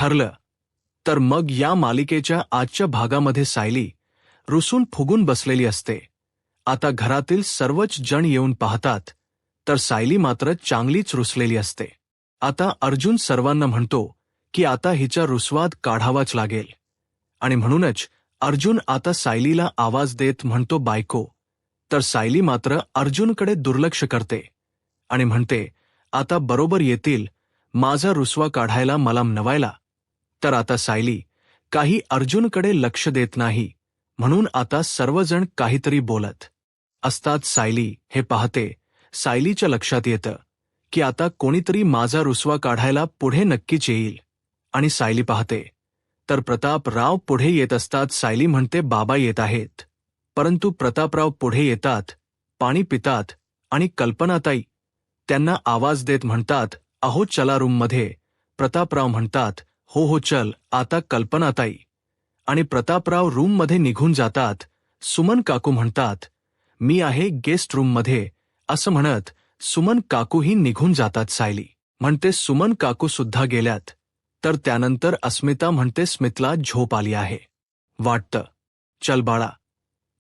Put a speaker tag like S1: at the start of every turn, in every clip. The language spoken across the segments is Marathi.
S1: ठरलं. तर मग या मालिकेच्या आजच्या भागामध्ये सायली रुसून फुगून बसलेली असते. आता घरातील सर्वच जण येऊन पाहतात, तर सायली मात्र चांगलीच रुसलेली असते. आता अर्जुन सर्वांना म्हणतो की आता हिचा रुसवाद काढावाच लागेल, आणि म्हणूनच अर्जुन आता सायलीला आवाज देत म्हणतो बायको. तर सायली मात्र अर्जुनकडे दुर्लक्ष करते आणि म्हणते, आता बरोबर येतील माझा रुसवा काढायला मला नवायला. तर आता सायली काही अर्जुनकडे लक्ष देत नाही, म्हणून आता सर्वजण काहीतरी बोलत असतात. सायली हे पाहते. सायलीच्या लक्षात येतं की आता कोणीतरी माझा रुसवा काढायला पुढे नक्कीच येईल, आणि सायली पाहते तर प्रतापराव पुढे येत असतात. सायली म्हणते बाबा येत आहेत, परंतु प्रतापराव पुढे येतात, पाणी पितात, आणि कल्पनाताई त्यांना आवाज देत म्हणतात, अहो चला रूममध्ये. प्रतापराव म्हणतात, हो हो चल आता कल्पनाताई, आणि प्रतापराव रूममध्ये निघून जातात. सुमन काकू म्हणतात, मी आहे गेस्ट रूममध्ये, असं म्हणत सुमन काकूही निघून जातात. सायली म्हणते सुमन काकू सुद्धा गेल्यात. तर त्यानंतर अस्मिता म्हणते स्मितला झोप आली आहे वाटतं, चल बाळा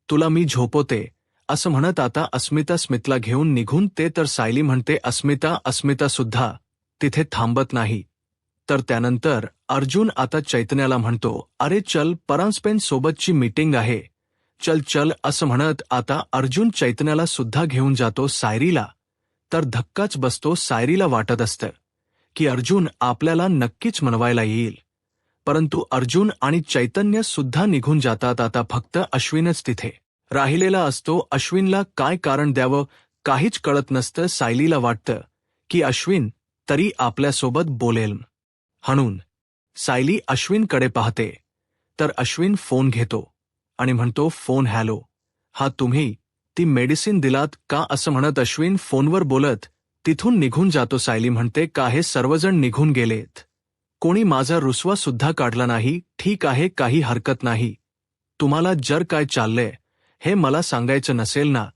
S1: तुला मी झोपवते, असं म्हणत आता अस्मिता स्मितला घेऊन निघून ते. तर सायली म्हणते अस्मिता सुद्धा तिथे थांबत नाही. तर त्यानंतर अर्जुन आता चैतन्याला म्हणतो, अरे चल परांजपेन सोबतची मीटिंग आहे, चल चल असं म्हणत आता अर्जुन चैतन्याला सुद्धा घेऊन जातो. सायरीला तर धक्काच बसतो. सायरीला वाटत असतं की अर्जुन आपल्याला नक्कीच मनवायला येईल, परंतु अर्जुन आणि चैतन्य सुद्धा निघून जातात. आता फक्त अश्विनच तिथे राहिलेला असतो. अश्विनला काय कारण द्यावं काहीच कळत नसतं. सायलीला वाटतं की अश्विन तरी आपल्यासोबत बोलेल, म्हणून सायली अश्विनकडे पाहते. तर अश्विन फोन घेतो आणि म्हणतो, फोन हॅलो, हा तुम्ही ती मेडिसिन दिलात का, असं म्हणत अश्विन फोनवर बोलत तिथून निघून जातो. सायली म्हणते, का हे सर्वजण निघून गेलेत, कोणी माझा रुसवा सुद्धा काढला नाही. ठीक आहे काही हरकत नाही, तुम्हाला जर काय चाललंय हे मला सांगायचं नसेल ना,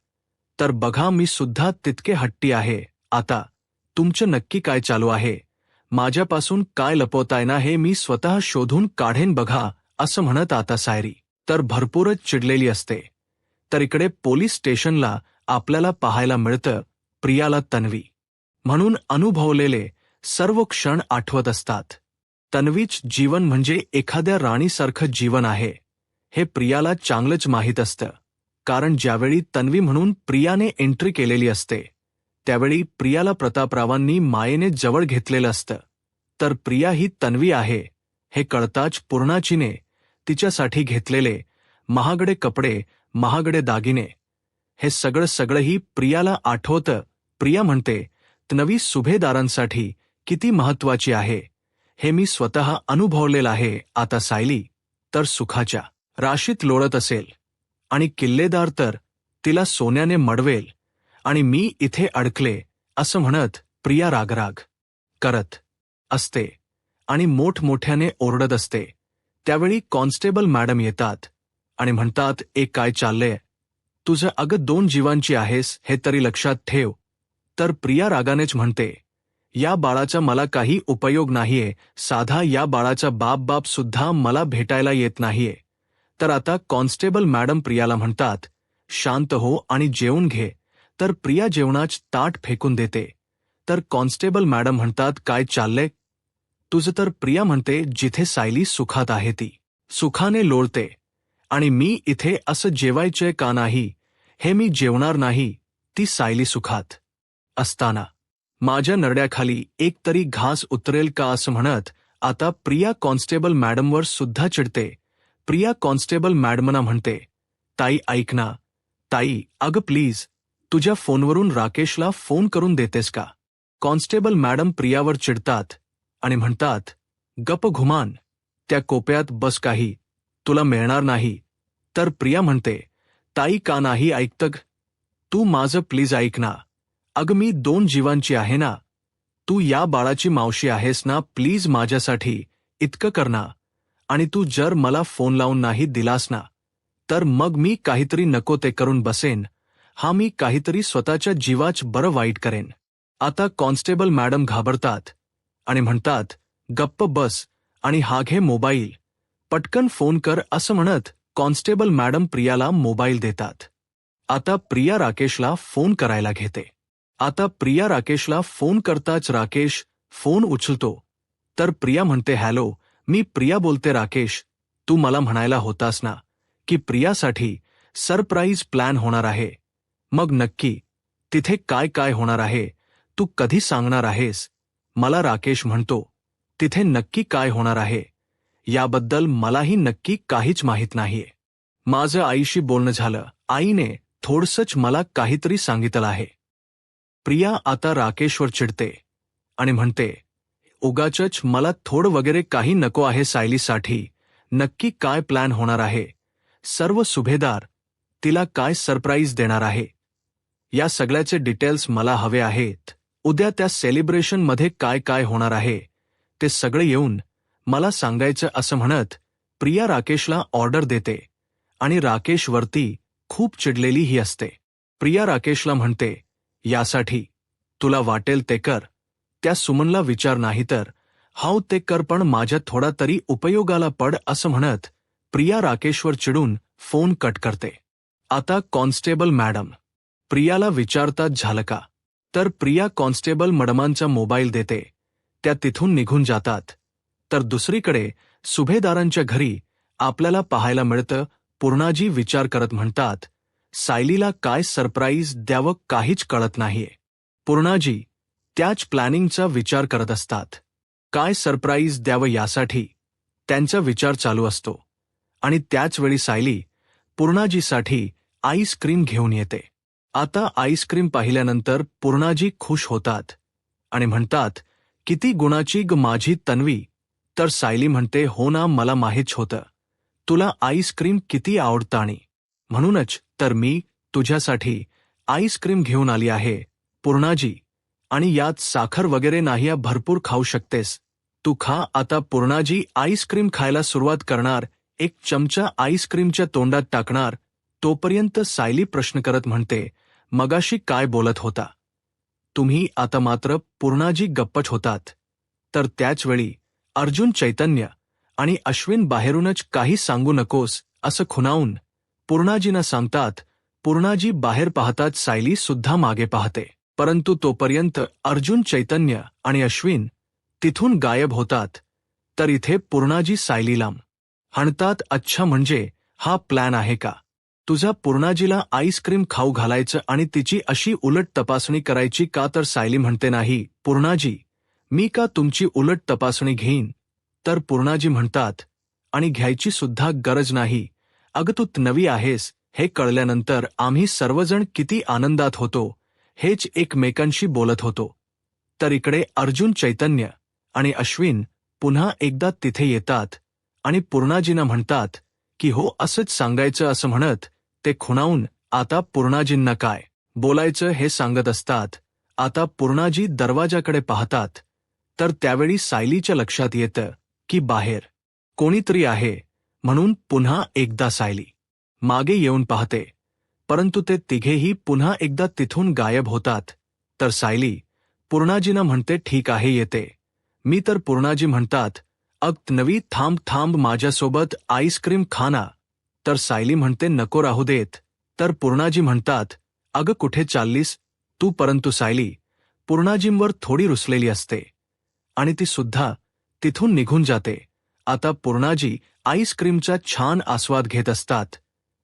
S1: तर बघा मी सुद्धा तितके हट्टी आहे. आता तुमचं नक्की काय चालू आहे, माझ्यापासून काय लपवताय ना, हे मी स्वतः शोधून काढेन बघा, असं म्हणत आता सायरी तर भरपूरच चिडलेली असते. तर इकडे पोलीस स्टेशनला आपल्याला पाहायला मिळतं प्रियाला तन्वी म्हणून अनुभवलेले सर्व क्षण आठवत असतात. तन्वीच जीवन म्हणजे एखाद्या राणीसारखं जीवन आहे हे प्रियाला चांगलंच माहीत असतं, कारण ज्यावेळी तन्वी म्हणून प्रियाने एंट्री केलेली असते त्यावेळी प्रियाला प्रतापरावांनी मायेने जवळ घेतलेलं असतं. तर प्रिया ही तन्वी आहे हे कळताच पूर्णाचीने तिच्यासाठी घेतलेले महागडे कपडे, महागडे दागिने, हे सगळंही प्रियाला आठवतं. प्रिया म्हणते, तन्वी सुभेदारांसाठी किती महत्वाची आहे हे मी स्वतः अनुभवलेलं आहे. आता सायली तर सुखाच्या राशीत लोळत असेल आणि किल्लेदार तर तिला सोन्याने मडवेल, आणि मी इथे अडकले असं म्हणत प्रिया रागराग करत असते आणि मोठमोठ्याने ओरडत असते. त्यावेळी कॉन्स्टेबल मॅडम येतात आणि म्हणतात, काय चाललंय तुझं, अगं 2 जीवांची आहेस हे तरी लक्षात ठेव. तर प्रिया रागानेच म्हणते, या बाळाचा मला काही उपयोग नाहीये, साधा या बाळाचा बाप सुद्धा मला भेटायला येत नाहीये. तर आता कॉन्स्टेबल मॅडम प्रियाला म्हणतात, शांत हो आणि जेवून घे. तर प्रिया जेवणाच ताट फेकून देते. तर कॉन्स्टेबल मॅडम म्हणतात, काय चाललंय तुझं. तर प्रिया म्हणते, जिथे सायली सुखात आहे ती सुखाने लोळते, आणि मी इथे असं जेवायचंय का नाही हे मी जेवणार नाही. ती सायली सुखात असताना माझ्या नरड्याखाली एक तरी घास उतरेल का, असं म्हणत आता प्रिया कॉन्स्टेबल मॅडमवर सुद्धा चिडते. प्रिया कॉन्स्टेबल मॅडमना म्हणते, ताई ऐक ना, ताई अगं प्लीज तुझ्या फोनवरून राकेशला फोन करून देतेस का. कॉन्स्टेबल मॅडम प्रियावर चिडतात आणि म्हणतात, गप घुमान, त्या कोपऱ्यात बस, काही तुला मिळणार नाही. तर प्रिया म्हणते, ताई का नाही ऐकतं, तू माझं प्लीज ऐक ना, अगं मी 2 जीवांची आहे ना, तू या बाळाची मावशी आहेस ना, प्लीज माझ्यासाठी इतकं कर ना, आणि तू जर मला फोन लावून नाही दिलास ना, तर मग मी काहीतरी नको ते करून बसेन. हा मी काहीतरी स्वतःच्या जीवाच बरं वाईट करेन. आता कॉन्स्टेबल मॅडम घाबरतात आणि म्हणतात, गप्प बस आणि हा घे मोबाईल, पटकन फोन कर असं म्हणत कॉन्स्टेबल मॅडम प्रियाला मोबाईल देतात. आता प्रिया राकेशला फोन करायला घेते. आता प्रिया राकेशला फोन करताच राकेश फोन उचलतो. तर प्रिया म्हणते, हॅलो, मी प्रिया बोलते. राकेश, तू मला म्हणायला होतास ना की प्रियासाठी सरप्राईज प्लॅन होणार आहे. मग नक्की तिथे काय काय होणार आहे, तू कधी सांगणार आहेस मला? राकेश म्हणतो, तिथे नक्की काय होणार आहे याबद्दल मलाही नक्की काहीच माहीत नाहीये. माझं आईशी बोलणं झालं, आईने थोडसंच मला काहीतरी सांगितलं आहे. प्रिया आता राकेशवर चिडते आणि म्हणते, उगाचच मला थोडं वगैरे काही नको आहे. सायलीसाठी नक्की काय प्लॅन होणार आहे? सर्व सुभेदार तिला काय सरप्राईज देणार आहे? या सगळ्याचे डिटेल्स मला हवे आहेत. उद्या त्या सेलिब्रेशनमध्ये काय काय होणार आहे ते सगळे येऊन मला सांगायचं असं म्हणत प्रिया राकेशला ऑर्डर देते आणि राकेशवरती खूप चिडलेली ही असते. प्रिया राकेशला म्हणते, यासाठी तुला वाटेल ते कर. त्या सुमनला विचार, नाही तर हाव ते कर, पण माझ्या थोडा तरी उपयोगाला पड असं म्हणत प्रिया राकेशवर चिडून फोन कट करते. आता कॉन्स्टेबल मॅडम प्रियाला विचारतात, झालं का? तर प्रिया कॉन्स्टेबल मॅडमांचा मोबाईल देते. त्या तिथून निघून जातात. तर दुसरीकडे सुभेदारांच्या घरी आपल्याला पाहायला मिळतं पूर्णाजी विचार करत म्हणतात, सायलीला काय सरप्राईज द्यावं काहीच कळत नाहीये. पूर्णाजी त्याच प्लॅनिंगचा विचार करत असतात. काय सरप्राईज द्यावं यासाठी त्यांचा विचार चालू असतो. आणि त्याचवेळी सायली पूर्णाजीसाठी आईस्क्रीम घेऊन येते. आता आईस्क्रीम पाहिल्यानंतर पूर्णाजी खुश होतात आणि म्हणतात, किती गुणाची ग माझी तन्वी. तर सायली म्हणते, हो ना, मला माहीत होतं तुला आईस्क्रीम किती आवडतं आणि म्हणूनच तर मी तुझ्यासाठी आईस्क्रीम घेऊन आली आहे पूर्णाजी. आणि यात साखर वगैरे नाही, भरपूर खाऊ शकतेस, तू खा. आता पूर्णाजी आईस्क्रीम खायला सुरुवात करणार. एक चमचा आईस्क्रीमच्या तोंडात टाकणार. तोपर्यंत सायली प्रश्न करत म्हणते, मगाशी काय बोलत होता तुम्ही? आता मात्र पूर्णाजी गप्पच होतात. तर त्याचवेळी अर्जुन, चैतन्य आणि अश्विन बाहेरूनच काही सांगू नकोस असं खुणावून पूर्णाजींना सांगतात. पूर्णाजी बाहेर पाहतात, सायली सुद्धा मागे पाहते. परंतु तोपर्यंत अर्जुन, चैतन्य आणि अश्विन तिथून गायब होतात. तर इथे पूर्णाजी सायलीला हाणतात. अच्छा, म्हणजे हा प्लॅन आहे का तुझा? पूर्णाजीला आईस्क्रीम खाऊ घालायचं आणि तिची अशी उलट तपासणी करायची का? तर सायली म्हणते, नाही पूर्णाजी, मी का तुमची उलट तपासणी घेईन? तर पूर्णाजी म्हणतात, आणि घ्यायची सुद्धा गरज नाही. अगं तू नवी आहेस हे कळल्यानंतर आम्ही सर्वजण किती आनंदात होतो, हेच एकमेकांशी बोलत होतो. तर इकडे अर्जुन, चैतन्य आणि अश्विन पुन्हा एकदा तिथे येतात आणि पूर्णाजींना म्हणतात की हो, असंच सांगायचं असं म्हणत ते खुणावून आता पूर्णाजींना काय बोलायचं हे सांगत असतात. आता पूर्णाजी दरवाजाकडे पाहतात. तर त्यावेळी सायलीच्या लक्षात येतं की बाहेर कोणीतरी आहे. म्हणून पुन्हा एकदा सायली मागे येऊन पाहते. परंतु ते तिघेही पुन्हा एकदा तिथून गायब होतात. तर सायली पूर्णाजींना म्हणते, ठीक आहे, येते मी. तर पूर्णाजी म्हणतात, नवी थांब थांब, माझ्यासोबत आईस्क्रीम खा ना. तर सायली म्हणते, नको, राहू देत. तर पूर्णाजी म्हणतात, अगं कुठे चाललीस तू? परंतु सायली पूर्णाजींवर थोडी रुसलेली असते आणि ती सुद्धा तिथून निघून जाते. आता पूर्णाजी आईस्क्रीमचा छान आस्वाद घेत असतात.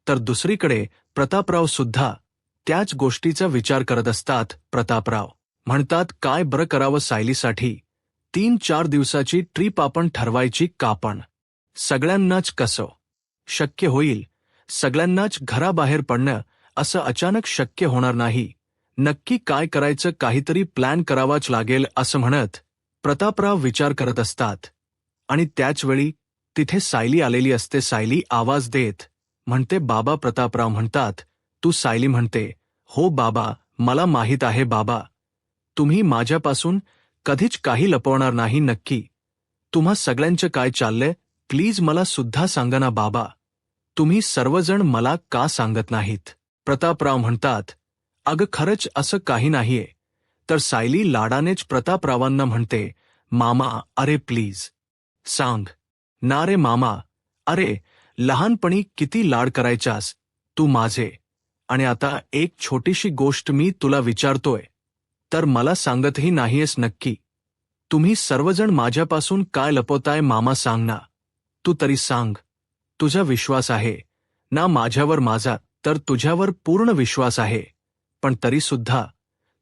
S1: तर दुसरीकडे प्रतापराव सुद्धा त्याच गोष्टीचा विचार करत असतात. प्रतापराव म्हणतात, काय बरं करावं सायलीसाठी? 3-4 दिवसाची ट्रीप आपण ठरवायची का? पण सगळ्यांनाच कसं शक्य होईल? सगळ्यांनाच घराबाहेर पडणं असं अचानक शक्य होणार नाही. नक्की काय करायचं? काहीतरी प्लॅन करावाच लागेल असं म्हणत प्रतापराव विचार करत असतात. आणि त्याचवेळी तिथे सायली आलेली असते. सायली आवाज देत म्हणते, बाबा. प्रतापराव म्हणतात, तू? सायली म्हणते, हो बाबा, मला माहीत आहे बाबा, तुम्ही माझ्यापासून कधीच काही लपवणार नाही. नक्की तुम्हा सगळ्यांचं काय चाललंय? प्लीज मला सुद्धा सांगा ना बाबा, तुम्ही सर्वजण मला का सांगत नाहीत? प्रतापराव म्हणतात, अगं खरंच असं काही नाहीये. तर सायली लाडानेच प्रतापरावांना म्हणते, मामा, अरे प्लीज सांग ना रे मामा. अरे लहानपणी किती लाड करायचास तू माझे, आणि आता एक छोटीशी गोष्ट मी तुला विचारतोय तर मला सांगतही नाहीयेस नक्की. तुम्ही सर्वजण माझ्यापासून काय लपवताय मामा, सांग ना. तू तरी सांग. तुझा विश्वास आहे ना माझ्यावर, माझा तर तुझ्यावर पूर्ण विश्वास आहे, पण तरी सुद्धा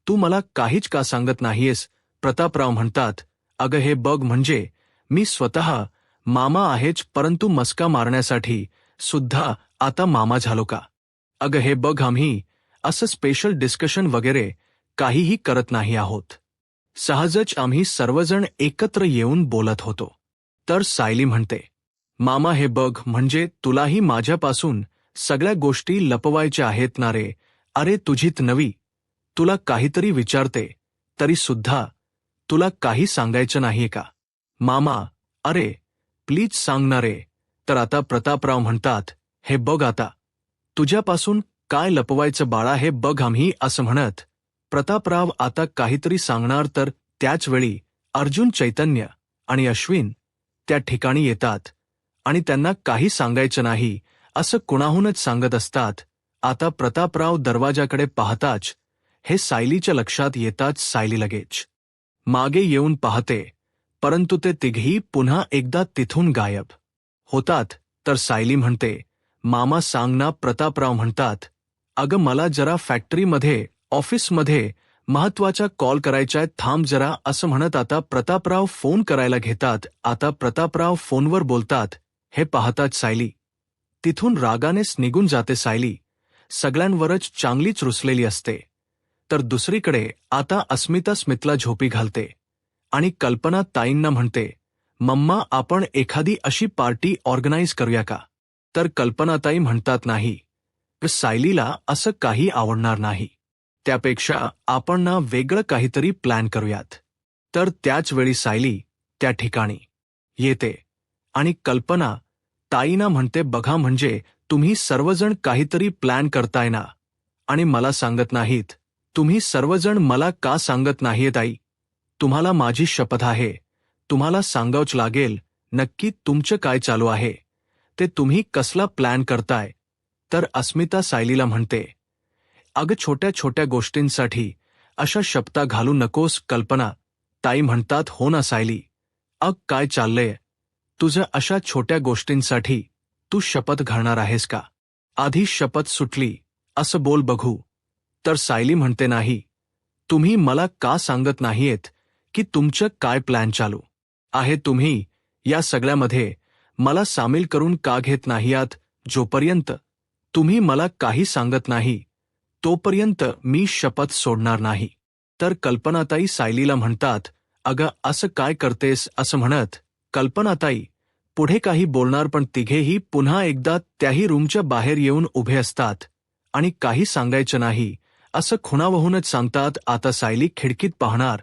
S1: तू मला काहीच का सांगत नाहीयेस. प्रतापराव म्हणतात, अगं हे बघ, म्हणजे मी स्वतः मामा आहेच, परंतु मस्का मारण्यासाठी सुद्धा आता मामा झालो का? अगं हे बघ, आम्ही असं स्पेशल डिस्कशन वगैरे काहीही करत नाही आहोत. सहजच आम्ही सर्वजण एकत्र येऊन बोलत होतो. तर सायली म्हणते, मामा हे बघ, म्हणजे तुलाही माझ्यापासून सगळ्या गोष्टी लपवायच्या आहेत ना रे. अरे तुझीत नवी, तुला काहीतरी विचारते तरी सुद्धा तुला काही सांगायचं नाहीये का? मामा, अरे प्लीज सांग ना रे. तर आता प्रतापराव म्हणतात, हे बघ आता तुझ्यापासून काय लपवायचं बाळा, हे बघ. आम्ही असं म्हणत प्रतापराव आता काहीतरी सांगणार, तर त्याच वेळी अर्जुन, चैतन्य आणि अश्विन त्या ठिकाणी येतात आणि त्यांना काही सांगायचं नाही असं कुणाहूनच सांगत असतात. आता प्रतापराव दरवाजाकडे पाहताच हे सायलीच्या लक्षात येताच सायली लगेच मागे येऊन पाहते, परंतु ते तिघही पुन्हा एकदा तिथून गायब होतात. तर सायली म्हणते, मामा सांग ना. प्रतापराव म्हणतात, अगं मला जरा फॅक्टरीमध्ये, ऑफिसमध्ये महत्वाचा कॉल करायचाय, थांब जरा, असं म्हणत आता प्रतापराव फोन करायला घेतात. आता प्रतापराव फोनवर बोलतात हे पाहताच सायली तिथून रागानेच निघून जाते. सायली सगळ्यांवरच चांगलीच रुसलेली असते. तर दुसरीकडे आता अस्मिता स्मितला झोपी घालते आणि कल्पना ताईंना म्हणते, मम्मा आपण एखादी अशी पार्टी ऑर्गनाईज करूया का? तर कल्पनाताई म्हणतात, नाही, सायलीला असं काही आवडणार नाही. त्यापेक्षा आपण ना वेगळं काहीतरी प्लॅन करूयात. तर त्याच वेळी सायली त्या ठिकाणी येते आणि कल्पना ताईंना म्हणते, बघा, म्हणजे तुम्ही सर्वजण काहीतरी प्लॅन करताय ना आणि मला सांगत नाहीत. तुम्ही सर्वजण मला का सांगत नाहीयेत आई? तुम्हाला माझी शपथ आहे, तुम्हाला सांगावंच लागेल नक्की तुमचं काय चालू आहे ते, तुम्ही कसला प्लॅन करताय. तर अस्मिता सायलीला म्हणते, अगं छोट्या छोट्या गोष्टींसाठी अशा शपथा घालू नकोस. कल्पना ताई म्हणतात, हो ना सायली, काय चाललंय तुझं? अशा छोट्या गोष्टींसाठी तू शपथ घालणार आहेस का? आधी शपथ सुटली असं बोल बघू. तर सायली म्हणते, नाही, तुम्ही मला का सांगत नाहीयेत की तुमचं काय प्लॅन चालू आहे? तुम्ही या सगळ्यामध्ये मला सामील करून का घेत नाही आहात? जोपर्यंत तुम्ही मला काही सांगत नाही तोपर्यंत मी शपथ सोडणार नाही. तर कल्पनाताई सायलीला म्हणतात, अगं असं काय करतेस? असं म्हणत कल्पनाताई पुढे काही बोलणार, पण तिघेही पुन्हा एकदा त्याही रूमच्या बाहेर येऊन उभे असतात आणि काही सांगायचं नाही असं खुणावहूनच सांगतात. आता सायली खिडकीत पाहणार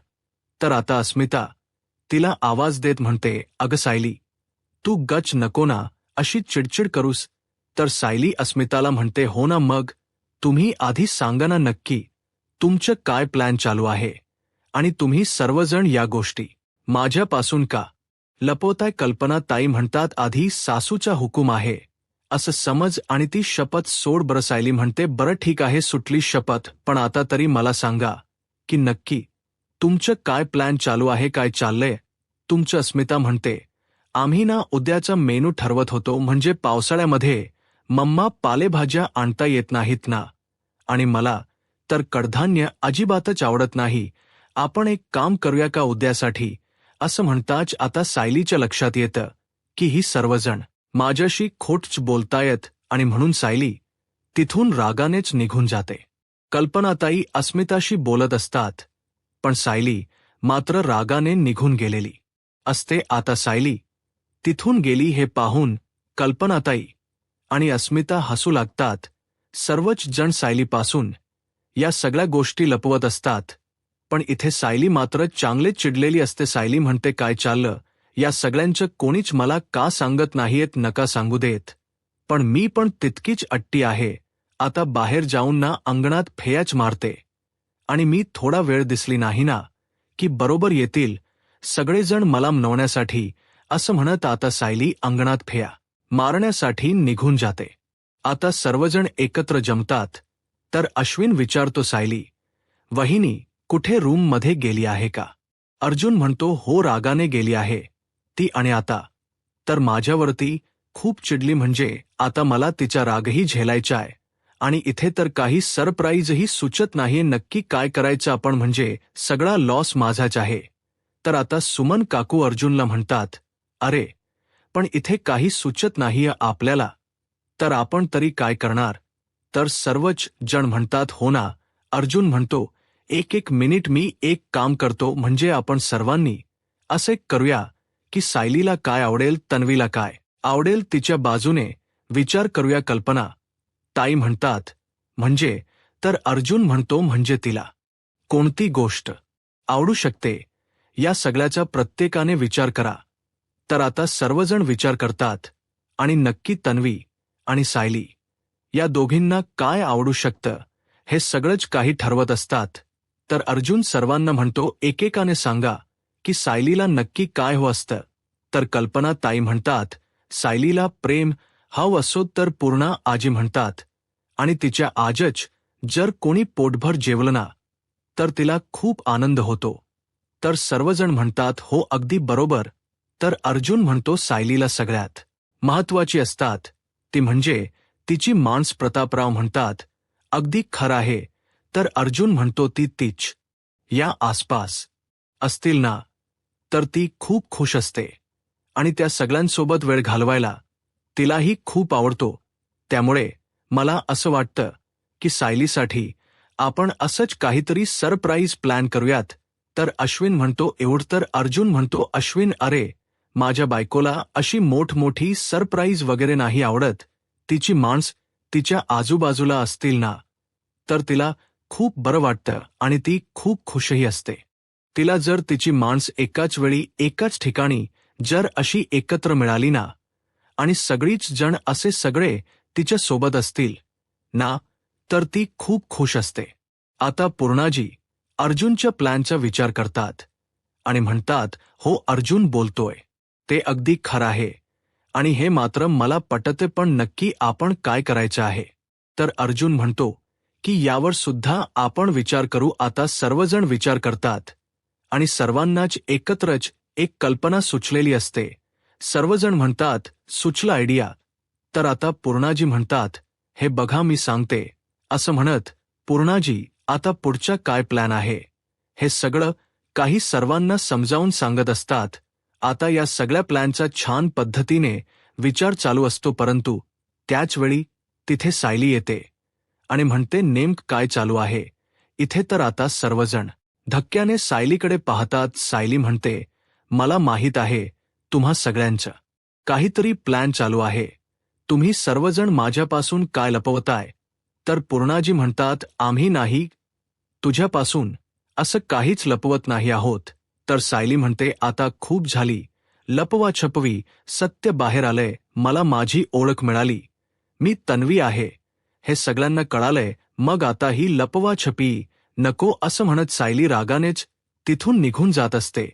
S1: तर आता अस्मिता तिला आवाज देत म्हणते, अगं सायली, तू गच नको ना अशी चिडचिड करूस. तर सायली अस्मिताला म्हणते, हो ना, मग तुम्ही आधी सांगा ना नक्की तुमचं काय प्लॅन चालू आहे आणि तुम्ही सर्वजण या गोष्टी माझ्यापासून का लपवताय? कल्पना ताई म्हणतात, आधी सासूचा हुकूम आहे असं समज आणि ती शपथ सोड. बरं सायली म्हणते, बरं ठीक आहे, सुटली शपथ, पण आता तरी मला सांगा की नक्की तुमचं काय प्लॅन चालू आहे, काय चाललंय तुमचं? अस्मिता म्हणते, आम्ही ना उद्याचा मेनू ठरवत होतो, म्हणजे पावसाळ्यामध्ये मम्मा पालेभाज्या आणता येत नाहीत ना, आणि मला तर कडधान्य अजिबातच आवडत नाही. आपण एक काम करूया का उद्यासाठी? असं म्हणताच आता सायलीच्या लक्षात येतं की ही सर्वजण माझ्याशी खोटच बोलतायत आणि म्हणून सायली तिथून रागानेच निघून जाते. कल्पनाताई अस्मिताशी बोलत असतात, पण सायली मात्र रागाने निघून गेलेली असते. आता सायली तिथून गेली हे पाहून कल्पनाताई आणि अस्मिता हसू लागतात. सर्वच जण सायलीपासून या सगळ्या गोष्टी लपवत असतात, पण इथे सायली मात्र चांगले चिडलेली असते. सायली म्हणते, काय चाललं या सगळ्यांचं? कोणीच मला का सांगत नाहीयेत? नका सांगू देत, पण मी पण तितकीच अट्टी आहे. आता बाहेर जाऊन ना अंगणात फेयाच मारते आणि मी थोडा वेळ दिसली नाही ना की बरोबर येतील सगळेजण मला मनवण्यासाठी असं म्हणत आता सायली अंगणात फेया मारण्यासाठी निघून जाते. आता सर्वजण एकत्र जमतात, तर अश्विन विचारतो सायली, वहिनी कुठे रूममध्ये गेली आहे का? अर्जुन म्हणतो हो रागाने गेली आहे ती, आणि आता तर माझ्यावरती खूप चिडली, म्हणजे आता मला तिचा रागही झेलायचा आहे, आणि इथे तर काही सरप्राईजही सुचत नाहीये, नक्की काय करायचं आपण, म्हणजे सगळा लॉस माझाच आहे. तर आता सुमन काकू अर्जुनला म्हणतात, अरे पण इथे काही सुचत नाहीये आपल्याला, तर आपण तरी काय करणार? तर सर्वच जण म्हणतात हो ना. अर्जुन म्हणतो, एक मिनिट, मी एक काम करतो, म्हणजे आपण सर्वांनी असे करूया की सायलीला काय आवडेल, तन्वीला काय आवडेल, तिच्या बाजूने विचार करूया. कल्पना ताई म्हणतात, म्हणजे? तर अर्जुन म्हणतो, म्हणजे तिला कोणती गोष्ट आवडू शकते या सगळ्याचा प्रत्येकाने विचार करा. तर आता सर्वजण विचार करतात, आणि नक्की तन्वी आणि सायली या दोघींना काय आवडू शकतं हे सगळंच काही ठरवत असतात. तर अर्जुन सर्वांना म्हणतो, एकेकाने सांगा की सायलीला नक्की काय हवं असतं. तर कल्पना ताई म्हणतात, सायलीला प्रेम हवं असो. तर पूर्णा आजी म्हणतात, आणि तिच्या आजच जर कोणी पोटभर जेवलं ना तर तिला खूप आनंद होतो. तर सर्वजण म्हणतात हो अगदी बरोबर. तर अर्जुन म्हणतो, सायलीला सगळ्यात महत्वाची असतात ती म्हणजे तिची मांस. प्रतापराव म्हणतात, अगदी खरं आहे. तर अर्जुन म्हणतो, ती तीच या आसपास असतील ना तर ती खूप खुश असते, आणि त्या सगळ्यांसोबत वेळ घालवायला तिलाही खूप आवडतो. त्यामुळे मला असं वाटतं की सायलीसाठी आपण असंच काहीतरी सरप्राईज प्लॅन करूयात. तर अश्विन म्हणतो, एवढं? तर अर्जुन म्हणतो, अश्विन अरे माझ्या बायकोला अशी मोठमोठी सरप्राईज वगैरे नाही आवडत. तिची मांस तिच्या आजूबाजूला असतील ना तर तिला खूप बरं वाटतं, आणि ती खूप खुशही असते. तिला जर तिची मांस एकाच वेळी एकाच ठिकाणी जर अशी एकत्र मिळाली ना, आणि सगळीच जण असे सगळे तिच्या सोबत असतील ना, तर ती खूप खुश असते. आता पूर्णाजी अर्जुनच्या प्लॅनचा विचार करतात आणि म्हणतात, हो अर्जुन बोलतोय ते अगदी खरं आहे, आणि हे मात्र मला पटते, पण नक्की आपण काय करायचं आहे? तर अर्जुन म्हणतो की यावर सुद्धा आपण विचार करू. आता सर्वजण विचार करतात, आणि सर्वांनाच एकत्रच एक कल्पना सुचलेली असते. सर्वजण म्हणतात, सुचला आयडिया. तर आता पूर्णाजी म्हणतात, हे बघा मी सांगते. असं म्हणत पूर्णाजी आता पुढचा काय प्लॅन आहे हे सगळं काही सर्वांना समजावून सांगत असतात. आता या सगळ्या प्लॅनचा छान पद्धतीने विचार चालू असतो, परंतु त्याचवेळी तिथे सायली येते आणि म्हणते, नेमकं काय चालू आहे इथे? तर आता सर्वजण धक्क्याने सायलीकडे पाहतात. सायली म्हणते, मला माहीत आहे तुम्हा सगळ्यांचं काहीतरी प्लॅन चालू आहे. तुम्ही सर्वजण माझ्यापासून काय लपवताय? तर पूर्णाजी म्हणतात, आम्ही नाही तुझ्यापासून असं काहीच लपवत नाही आहोत. तर सायली म्हणते, आता खूप झाली लपवाछपवी, सत्य बाहेर आलंय. मला माझी ओळख मिळाली, मी तन्वी आहे हे सगळ्यांना कळालंय. मग आता ही लपवाछपी नको. असं म्हणत सायली रागानेच तिथून निघून जात असते.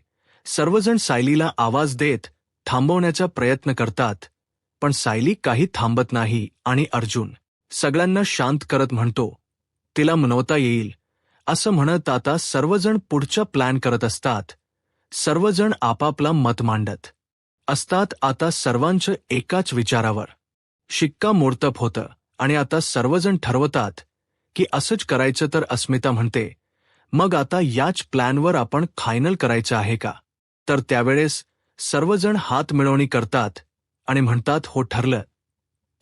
S1: सर्वजण सायलीला आवाज देत थांबवण्याचा प्रयत्न करतात, पण सायली काही थांबत नाही, आणि अर्जुन सगळ्यांना शांत करत म्हणतो, तिला मनवता येईल. असं म्हणत आता सर्वजण पुढचा प्लॅन करत असतात. सर्वजण आपापला मत मांडत असतात. आता सर्वांचं एकाच विचारावर शिक्कामोर्तब होतं, आणि आता सर्वजण ठरवतात की असंच करायचं. तर अस्मिता म्हणते, मग आता याच प्लॅनवर आपण फायनल करायचं आहे का? तर त्यावेळेस सर्वजण हात मिळवणी करतात आणि म्हणतात, हो ठरलं.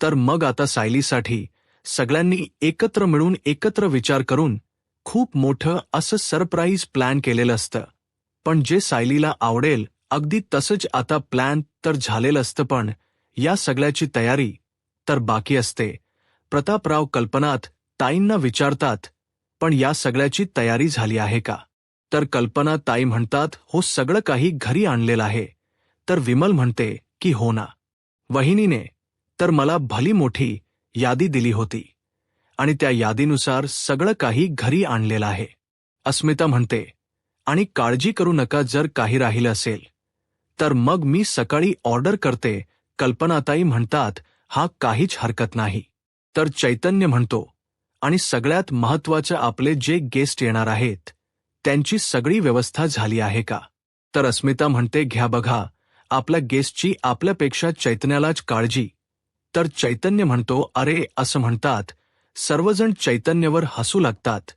S1: तर मग आता सायलीसाठी सगळ्यांनी एकत्र मिळून एकत्र विचार करून खूप मोठं असं सरप्राईज प्लॅन केलेलं असतं. पण जे सायलीला आवडेल अगदी तसंच आता प्लॅन तर झालेलं असतं, पण या सगळ्याची तयारी तर बाकी असते. प्रतापराव कल्पनात ताईंना विचारतात, पण या सगळ्याची तयारी झाली आहे का? तर कल्पना ताई म्हणतात, हो सगळं काही घरी आणलेलं आहे. तर विमल म्हणते की हो ना, वहिनीने तर मला भली मोठी यादी दिली होती, आणि त्या यादीनुसार सगळं काही घरी आणलेलं आहे. अस्मिता म्हणते, आणि काळजी करू नका, जर काही राहिलं असेल तर मग मी सकाळी ऑर्डर करते. कल्पनाताई म्हणतात, हा काहीच हरकत नाही. तर चैतन्य म्हणतो, आणि सगळ्यात महत्त्वाचं, आपले जे गेस्ट येणार आहेत त्यांची सगळी व्यवस्था झाली आहे का? तर अस्मिता म्हणते, घ्या बघा, आपल्या गेस्टची आपल्यापेक्षा चैतन्यालाच काळजी. तर चैतन्य म्हणतो, अरे असं म्हणतात. सर्वजण चैतन्यवर हसू लागतात.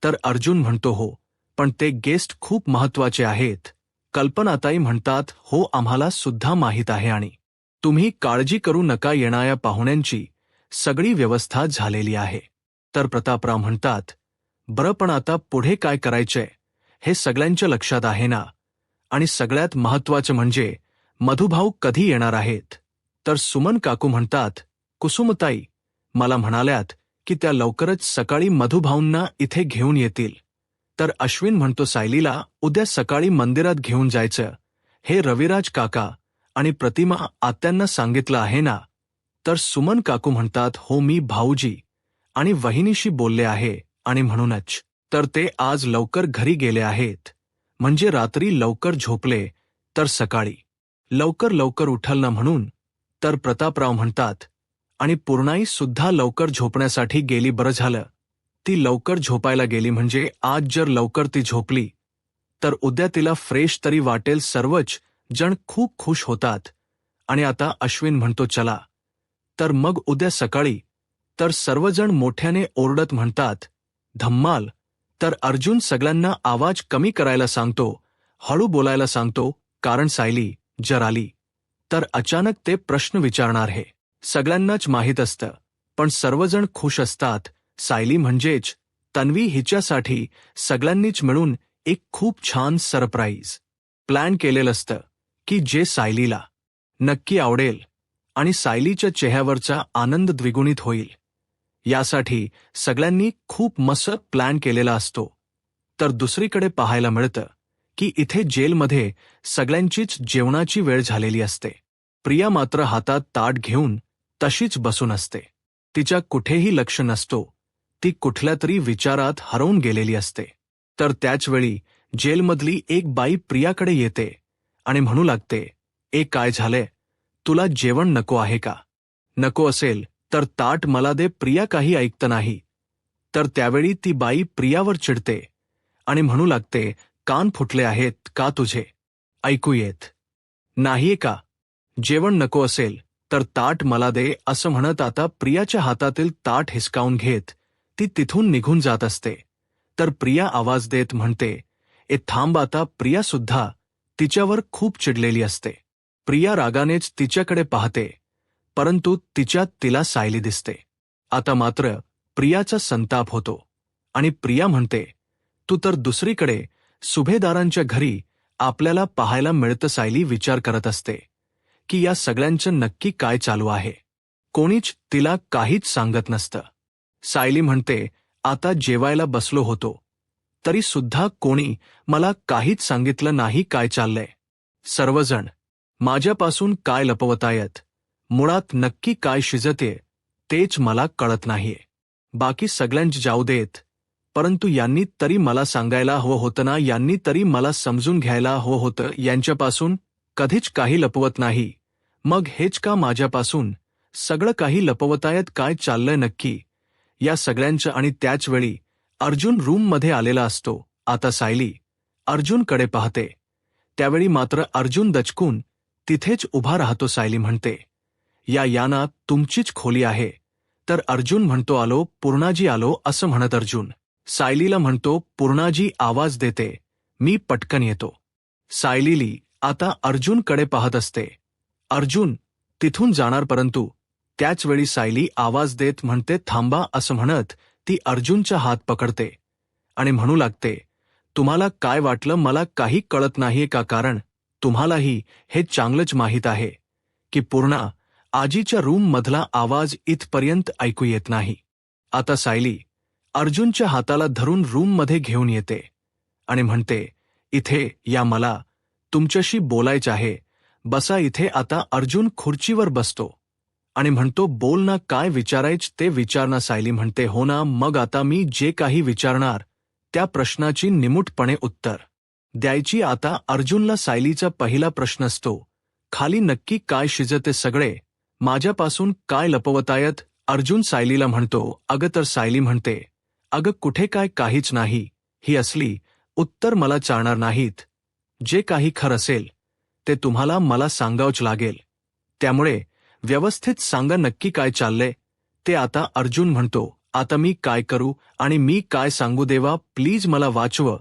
S1: तर अर्जुन म्हणतो, हो, पण ते गेस्ट खूप महत्त्वाचे आहेत. कल्पनाताई म्हणतात, हो, आम्हाला सुद्धा माहीत आहे, आणि तुम्ही काळजी करू नका, येणाऱ्या पाहुण्यांची सगळी व्यवस्था झालेली आहे. तर प्रतापराव म्हणतात, बरं, पण आता पुढे काय करायचंय हे सगळ्यांच्या लक्षात आहे ना? आणि सगळ्यात महत्त्वाचं म्हणजे मधुभाऊ कधी येणार आहेत? तर सुमन काकू म्हणतात, कुसुमताई मला म्हणाल्यात की त्या लवकरच सकाळी मधुभाऊंना इथे घेऊन येतील. तर अश्विन म्हणतो, सायलीला उद्या सकाळी मंदिरात घेऊन जायचं, हे रविराज काका आणि प्रतिमा आत्यांना सांगितलं आहे ना? तर सुमन काकू म्हणतात, हो, मी भाऊजी आणि वहिनीशी बोलले आहे, आणि म्हणूनच तर ते आज लवकर घरी गेले आहेत. म्हणजे रात्री लवकर झोपले तर सकाळी लवकर लवकर उठल ना म्हणून. तर प्रतापराव म्हणतात, आणि पूर्णाई सुद्धा लवकर झोपण्यासाठी गेली, बरं झालं ती लवकर झोपायला गेली, म्हणजे आज जर लवकर ती झोपली तर उद्या तिला फ्रेश तरी वाटेल. सर्वच जण खूप खुश होतात. आणि आता अश्विन म्हणतो, चला तर मग उद्या सकाळी. तर सर्वजण मोठ्याने ओरडत म्हणतात, धम्माल. तर अर्जुन सगळ्यांना आवाज कमी करायला सांगतो, हळू बोलायला सांगतो, कारण सायली जर आली तर अचानक ते प्रश्न विचारणार हे सगळ्यांनाच माहीत असतं. पण सर्वजण खुश असतात. सायली म्हणजेच तन्वी, हिच्यासाठी सगळ्यांनीच मिळून एक खूप छान सरप्राईज प्लॅन केलेलं असतं, की जे सायलीला नक्की आवडेल आणि सायलीच्या चेहऱ्यावरचा आनंद द्विगुणित होईल. यासाठी सगळ्यांनी खूप मस्त प्लॅन केलेला असतो. तर दुसरीकडे पाहायला मिळतं की इथे जेलमध्ये सगळ्यांचीच जेवणाची वेळ झालेली असते. प्रिया मात्र हातात ताट घेऊन तशीच बसून असते. तिच्या कुठेही लक्ष नसतो. ती कुठल्या तरी विचारात हरवून गेलेली असते. तर त्याचवेळी जेलमधली एक बाई प्रियाकडे येते आणि म्हणू लागते, काय झालंय, तुला जेवण नको आहे का? नको असेल तर ताट मला दे. प्रिया काही ऐकत नाही. तर त्यावेळी ती बाई प्रियावर चिडते आणि म्हणू लागते, कान फुटले आहेत का तुझे? ऐकू येत नाहीये का? जेवण नको असेल तर ताट मला दे, असं म्हणत आता प्रियाच्या हातातील ताट हिसकावून घेत ती तिथून निघून जात असते. तर प्रिया आवाज देत म्हणते, थांब आता. प्रिया सुद्धा तिच्यावर खूप चिडलेली असते. प्रिया रागानेच तिच्याकडे पाहते, परंतु तिच्यात तिला सायली दिसते. आता मात्र प्रियाचा संताप होतो आणि प्रिया म्हणते, तू तर दुसरीकडे सुभेदारांच्या घरी आपल्याला पाहायला मिळतं. सायली विचार करत असते की या सगळ्यांचं नक्की काय चालू आहे. कोणीच तिला काहीच सांगत नसतं. सायली म्हणते, आता जेवायला बसलो होतो तरी सुद्धा कोणी मला काहीच सांगितलं नाही काय चाललंय. सर्वजण माझ्यापासून काय लपवतायत, मुळात नक्की काय शिजते तेच मला कळत नाहीये. बाकी सगळ्यांच जाऊ देत, परंतु यांनी तरी मला सांगायला हवं होतं ना, यांनी तरी मला समजून घ्यायला हवं होतं. यांच्यापासून कधीच काही लपवत नाही, मग हेच का माझ्यापासून सगळं काही लपवतायत? काय चाललंय नक्की या सगळ्यांचं? आणि त्याचवेळी अर्जुन रूममध्ये आलेला असतो. आता सायली अर्जुनकडे पाहते, त्यावेळी मात्र अर्जुन दचकून तिथेच उभा राहतो. सायली म्हणते, या ना, तुमचीच खोली आहे. तर अर्जुन म्हणतो, आलो पूर्णाजी, आलो. असं म्हणत अर्जुन सायलीला म्हणतो, पूर्णाजी आवाज देते, मी पटकन येतो. सायलीली आता अर्जुनकडे पाहत असते. अर्जुन तिथून जाणार, परंतु त्याचवेळी सायली आवाज देत म्हणते, थांबा. असं म्हणत ती अर्जुनचा हात पकडते आणि म्हणू लागते, तुम्हाला काय वाटलं मला काही कळत नाहीये का? कारण तुम्हालाही हे चांगलंच माहीत आहे की पूर्णा आजीच्या रूममधला आवाज इथपर्यंत ऐकू येत नाही. आता सायली अर्जुनच्या हाताला धरून रूममध्ये घेऊन येते आणि म्हणते, इथे या, मला तुमच्याशी बोलायचं आहे, बसा इथे. आता अर्जुन खुर्चीवर बसतो आणि म्हणतो, बोल ना, काय विचारायचं ते विचार ना. सायली म्हणते, हो ना, मग आता मी जे काही विचारणार त्या प्रश्नाची निमूटपणे उत्तर द्यायची. आता अर्जुनला सायलीचा पहिला प्रश्न असतो, खाली नक्की काय शिजते सगळे, माझ्यापासून काय लपवतायत. अर्जुन सायलीला म्हणतो, अगं. तर सायली म्हणते, अगं कुठे काय, काहीच नाही. ही असली उत्तर मला चालणार नाहीत. जे काही खरं असेल ते तुम्हाला मला सांगावंच लागेल. त्यामुळे व्यवस्थित सांगा नक्की काय चाललंय ते. आता अर्जुन म्हणतो, आता मी काय करू आणि मी काय सांगू देवा, प्लीज मला वाचव.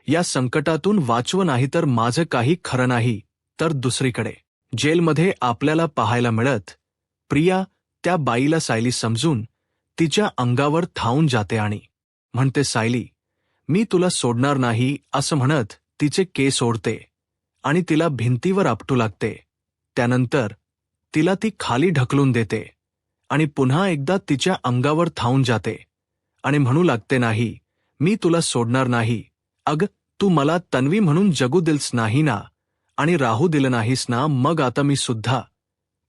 S1: या संकटातून वाचव, नाही तर माझं काही खरं नाही. तर दुसरीकडे जेलमध्ये आपल्याला पाहायला मिळत, प्रिया त्या बाईला सायली समजून तिच्या अंगावर धावून जाते आणि म्हणते, सायली मी तुला सोडणार नाही, असं म्हणत तिचे केस ओढते आणि तिला भिंतीवर आपटू लागते. त्यानंतर तिला ती खाली ढकलून देते आणि पुन्हा एकदा तिच्या अंगावर धावून जाते आणि म्हणू लागते, नाही मी तुला सोडणार नाही. अग तू मला तन्वी म्हणून जगू दिलस नाही ना, आणि राहू दिलं नाहीस ना, मग आता मी सुद्धा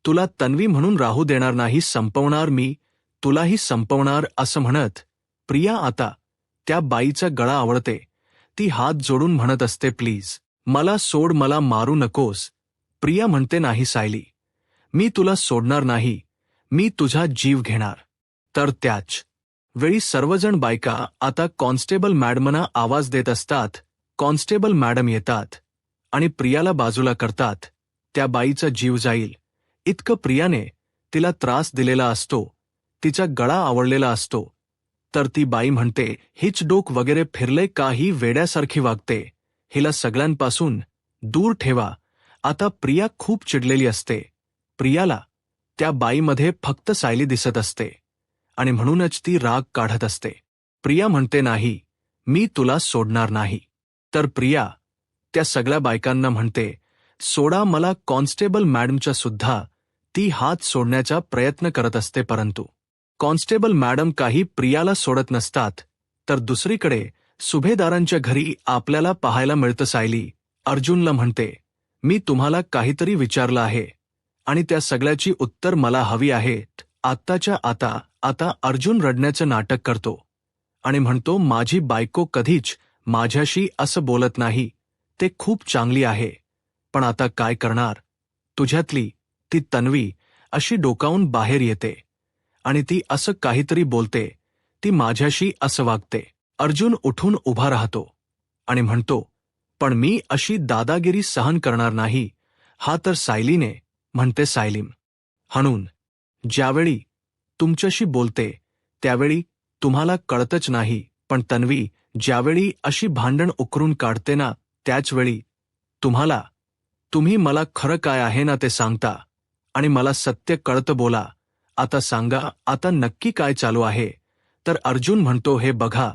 S1: तुला तन्वी म्हणून राहू देणार नाही. संपवणार मी तुलाही संपवणार. असं म्हणत प्रिया आता त्या बाईचा गळा आवळते. ती हात जोडून म्हणत असते, प्लीज मला सोड, मला मारू नकोस. प्रिया म्हणते, नाही सायली मी तुला सोडणार नाही, मी तुझा जीव घेणार. तर त्याच वेळी सर्वजण बायका आता कॉन्स्टेबल मॅडमना आवाज देत असतात. कॉन्स्टेबल मॅडम येतात आणि प्रियाला बाजूला करतात. त्या बाईचा जीव जाईल इतकं प्रियाने तिला त्रास दिलेला असतो, तिचा गळा आवळलेला असतो. तर ती बाई म्हणते, हिच डोक वगैरे फिरले का, ही वेड्यासारखी वागते, हिला सगळ्यांपासून दूर ठेवा. आता प्रिया खूप चिडलेली असते. प्रियाला त्या बाईमध्ये फक्त सायली दिसत असते आणि म्हणूनच ती राग काढत असते. प्रिया म्हणते, नाही मी तुला सोडणार नाही. तर प्रिया त्या सगळ्या बायकांना म्हणते, सोडा मला. कॉन्स्टेबल मॅडमच्या सुद्धा ती हात सोडण्याचा प्रयत्न करत असते, परंतु कॉन्स्टेबल मॅडम काही प्रियाला सोडत नसतात. तर दुसरीकडे सुभेदारांच्या घरी आपल्याला पाहायला मिळतं, सायली अर्जुनला म्हणते, मी तुम्हाला काहीतरी विचारलं आहे आणि त्या सगळ्याची उत्तर मला हवी आहेत आत्ताच्या आता. आता अर्जुन रडण्याचं नाटक करतो आणि म्हणतो, माझी बायको कधीच माझ्याशी असं बोलत नाही, ते खूप चांगली आहे, पण आता काय करणार. तुझ्यातली ती तन्वी अशी डोकावून बाहेर येते आणि ती असं काहीतरी बोलते, ती माझ्याशी असं वागते. अर्जुन उठून उभा राहतो आणि म्हणतो, पण मी अशी दादागिरी सहन करणार नाही. हा तर सायलीने म्हणते, सायलीम हणून ज्यावेळी तुमच्याशी बोलते त्यावेळी तुम्हाला कळतच नाही, पण तन्वी ज्यावेळी अशी भांडण उकरून काढते ना, त्याचवेळी तुम्ही मला खरं काय आहे ना ते सांगता आणि मला सत्य कळतं. बोला आता, सांगा आता नक्की काय चालू आहे. तर अर्जुन म्हणतो, हे बघा,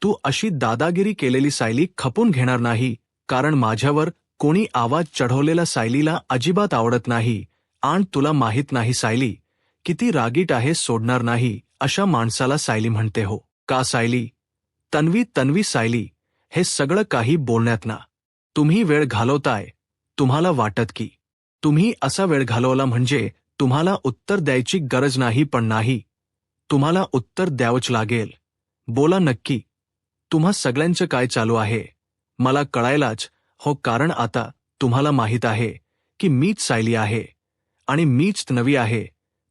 S1: तू अशी दादागिरी केलेली सायली खपून घेणार नाही, कारण माझ्यावर कोणी आवाज चढवलेला सायलीला अजिबात आवडत नाही. आणि तुला माहीत नाही सायली किती रागीट आहे, सोडणार नाही अशा माणसाला. सायली म्हणते, हो का सायली. तन्वी सायली हे सगळं काही बोलण्यात ना तुम्ही वेळ घालवताय. तुम्हाला वाटत की तुम्ही असा वेळ घालवला म्हणजे तुम्हाला उत्तर द्यायची गरज नाही, पण नाही, तुम्हाला उत्तर द्यावंच लागेल. बोला नक्की तुम्हा सगळ्यांचं काय चालू आहे, मला कळायलाच हो, कारण आता तुम्हाला माहीत आहे की मीच सायली आहे आणि मीच तन्वी आहे,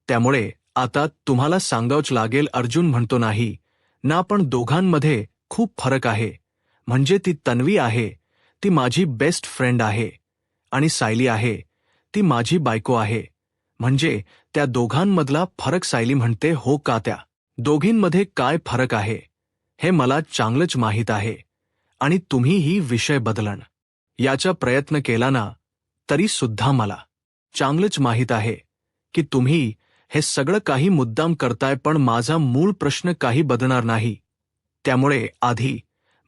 S1: त्यामुळे आता तुम्हाला सांगावंच लागेल. अर्जुन म्हणतो, नाही ना, पण दोघांमध्ये खूप फरक आहे. म्हणजे ती तन्वी आहे, ती माझी बेस्ट फ्रेंड आहे, आणि सायली आहे, ती माझी बायको आहे. म्हणजे त्या दोघांमधला फरक. सायली म्हणते, हो का, त्या दोघींमध्ये काय फरक आहे हे मला चांगलंच माहीत आहे, आणि तुम्हीही विषय बदलण याचा प्रयत्न केला ना, तरी सुद्धा मला चांगलंच माहीत आहे की तुम्ही हे सगळं काही मुद्दाम करताय, पण माझा मूळ प्रश्न काही बदलणार नाही. त्यामुळे आधी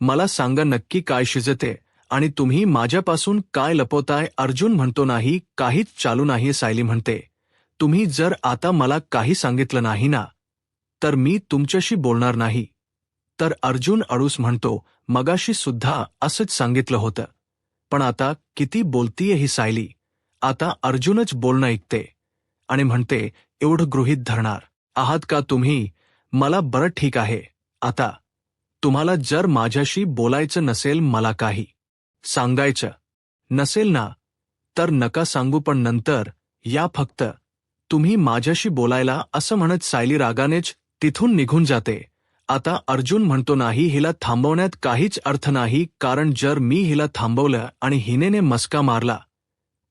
S1: मला सांगा नक्की काय शिजते आणि तुम्ही माझ्यापासून काय लपवताय. अर्जुन म्हणतो, नाही काहीच चालू नाहीये. सायली म्हणते, तुम्ही जर आता मला काही सांगितलं नाही ना, तर मी तुमच्याशी बोलणार नाही. तर अर्जुन अडूस म्हणतो, मगाशी सुद्धा असंच सांगितलं होतं, पण आता किती बोलतीये ही सायली. आता अर्जुनच बोलणं ऐकते आणि म्हणते, एवढं गृहीत धरणार आहात का तुम्ही. मला बरं ठीक आहे. आता तुम्हाला जर माझ्याशी बोलायचं नसेल, मला काही सांगायचं नसेल ना तर नका सांगू, पण नंतर या फक्त तुम्ही माझ्याशी बोलायला, असं म्हणत सायली रागानेच तिथून निघून जाते. आता अर्जुन म्हणतो नाही, हिला थांबवण्यात काहीच अर्थ नाही, कारण जर मी हिला थांबवलं आणि हिनेने मस्का मारला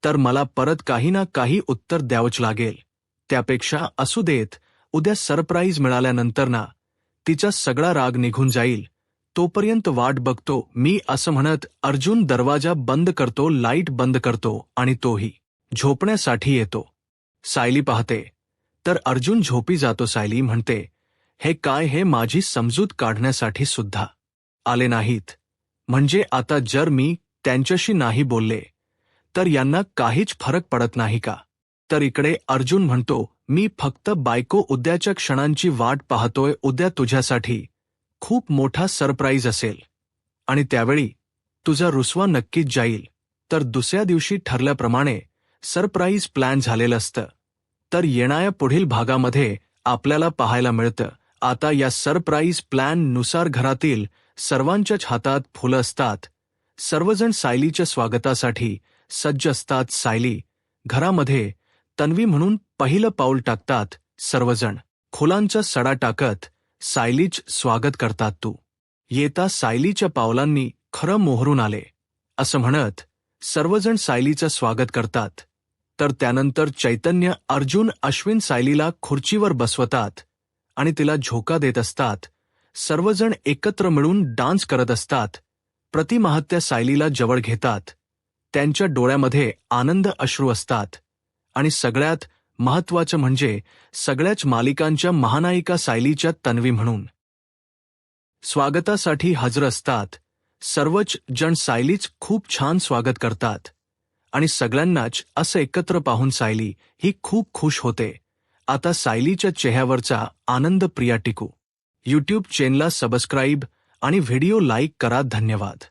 S1: तर मला परत काही ना काही उत्तर द्यावंच लागेल. त्यापेक्षा असू देत, उद्या सरप्राईज मिळाल्यानंतर ना तिचा सगळा राग निघून जाईल, तोपर्यंत वाट बघतो मी, असं म्हणत अर्जुन दरवाजा बंद करतो, लाईट बंद करतो आणि तोही झोपण्यासाठी येतो. सायली पाहते तर अर्जुन झोपी जातो. सायली म्हणते, हे काय, हे माझी समजूत काढण्यासाठी सुद्धा आले नाहीत? म्हणजे आता जर मी त्यांच्याशी नाही बोलले तर यांना काहीच फरक पडत नाही का? तर इकडे अर्जुन म्हणतो, मी फक्त बायको उद्याच्या क्षणांची वाट पाहतोय. उद्या तुझ्यासाठी खूप मोठा सरप्राईज असेल आणि त्यावेळी तुझा रुसवा नक्कीच जाईल. तर दुसऱ्या दिवशी ठरल्याप्रमाणे सरप्राईज प्लॅन झालेलं असतं. तर येणाऱ्या पुढील भागामध्ये आपल्याला पाहायला मिळतं, आता या सरप्राईज प्लॅन नुसार घरातील सर्वांच्याच हातात फुलं असतात. सर्वजण सायलीच्या स्वागतासाठी सज्ज असतात. सायली घरामध्ये तन्वी म्हणून पहिलं पाऊल टाकतात. सर्वजण फुलांचा सडा टाकत सायलीच स्वागत करतात. तू येता सायलीच्या पावलांनी खरं मोहरून आले, असं म्हणत सर्वजण सायलीचं स्वागत करतात. तर त्यानंतर चैतन्य, अर्जुन, अश्विन सायलीला खुर्चीवर बसवतात आणि तिला झोका देत असतात. सर्वजण एकत्र मिळून डान्स करत असतात. प्रतिमाहत्या सायलीला जवळ घेतात. त्यांच्या डोळ्यामध्ये आनंद अश्रू असतात आणि सगळ्यात महत्त्वाचं म्हणजे सगळ्याच मालिकांच्या महानायिका सायलीच्या तन्वी म्हणून स्वागतासाठी हजर असतात. सर्वच जण सायलीच खूप छान स्वागत करतात आणि सगळ्यांनाच असं एकत्र पाहून सायली ही खूप खुश होते. आता सायलीच्या चेहऱ्यावरचा आनंद प्रिया टिकू. यूट्यूब चॅनलला सबस्क्राईब आणि व्हिडिओ लाईक करा. धन्यवाद.